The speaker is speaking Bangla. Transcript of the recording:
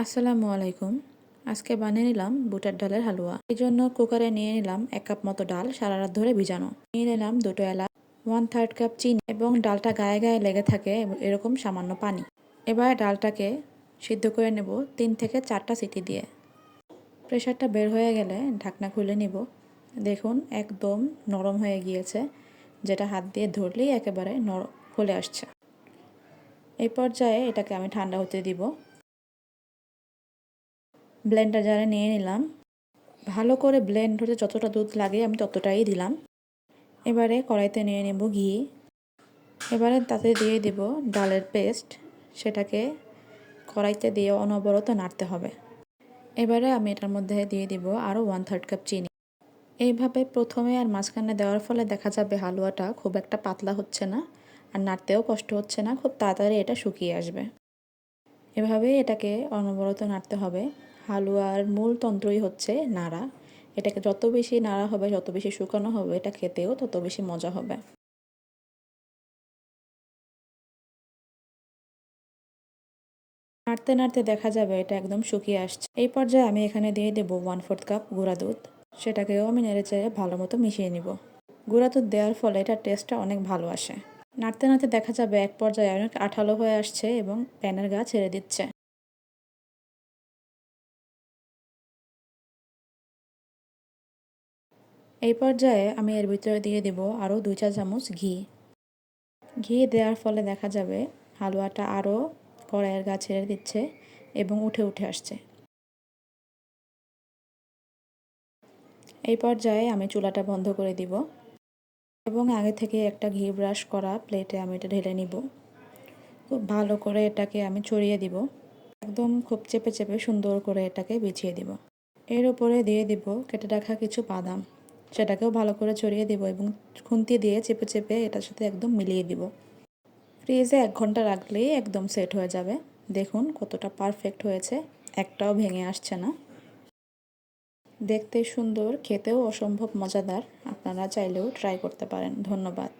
আসসালামু আলাইকুম। আজকে বানিয়ে নিলাম বুটের ডালের হালুয়া। এই জন্য কুকারে নিয়ে নিলাম 1 কাপ মতো ডাল সারা রাত ধরে ভিজানো। নিয়ে নিলাম 2টো এলাচ, 1/3 কাপ চিনি এবং ডালটা গায়ে গায়ে লেগে থাকে এরকম সামান্য পানি। এবার ডালটাকে সিদ্ধ করে নেব 3 থেকে 4টা সিটি দিয়ে। প্রেশারটা বের হয়ে গেলে ঢাকনা খুলে নিব। দেখুন একদম নরম হয়ে গিয়েছে, যেটা হাত দিয়ে ধরলেই একেবারে ফুলে আসছে। এই পর্যায়ে এটাকে আমি ঠান্ডা হতে দিব। ব্লেন্ডার জারে নিয়ে নিলাম। ভালো করে ব্লেন্ড হতে যতটা দুধ লাগে আমি ততটাই দিলাম। এবারে কড়াইতে নিয়ে নেব ঘি। এবারে তাতে দিয়ে দেব ডালের পেস্ট। সেটাকে কড়াইতে দিয়ে অনবরত নাড়তে হবে। এবারে আমি এটার মধ্যে দিয়ে দিব আরও 1/3 কাপ চিনি। এইভাবে প্রথমে আর মাঝখানে দেওয়ার ফলে দেখা যাবে হালুয়াটা খুব একটা পাতলা হচ্ছে না, আর নাড়তেও কষ্ট হচ্ছে না, খুব তাড়াতাড়ি এটা শুকিয়ে আসবে। এভাবেই এটাকে অনবরত নাড়তে হবে। হালুয়ার মূল তন্ত্রই হচ্ছে নাড়া। এটাকে যত বেশি নাড়া হবে, যত বেশি শুকানো হবে, এটা খেতেও তত বেশি মজা হবে। নাড়তে নাড়তে দেখা যাবে এটা একদম শুকিয়ে আসছে। এই পর্যায়ে আমি এখানে দিয়ে দেব 1/4 কাপ গুঁড়া দুধ। সেটাকেও আমি নেড়েচেড়ে ভালো মতো মিশিয়ে নিব। গুঁড়া দুধ দেওয়ার ফলে এটার টেস্টটা অনেক ভালো আসে। নাড়তে নাড়তে দেখা যাবে এক পর্যায়ে অনেক আঠালো হয়ে আসছে এবং প্যানের গা ছেড়ে দিচ্ছে। এই পর্যায়ে আমি এর ভিতরে দিয়ে দেব আরও 2 চা চামচ ঘি। ঘি দেওয়ার ফলে দেখা যাবে হালুয়াটা আরও কড়াইয়ের গা ছেড়ে দিচ্ছে এবং উঠে উঠে আসছে। এই পর্যায়ে আমি চুলাটা বন্ধ করে দিব এবং আগে থেকে একটা ঘি ব্রাশ করা প্লেটে আমি এটা ঢেলে নিব। খুব ভালো করে এটাকে আমি ছড়িয়ে দিব। একদম খুব চেপে চেপে সুন্দর করে এটাকে বিছিয়ে দিব। এর উপরে দিয়ে দিব কেটে রাখা কিছু বাদাম। সেটাকেও ভালো করে ছড়িয়ে দিব এবং খুন্তি দিয়ে চেপে চেপে এটার সাথে একদম মিলিয়ে দিব। ফ্রিজে 1 ঘন্টা রাখলেই একদম সেট হয়ে যাবে। দেখুন কতটা পারফেক্ট হয়েছে, একটাও ভেঙে আসছে না। দেখতে সুন্দর, খেতেও অসম্ভব মজাদার। আপনারা চাইলেও ট্রাই করতে পারেন। ধন্যবাদ।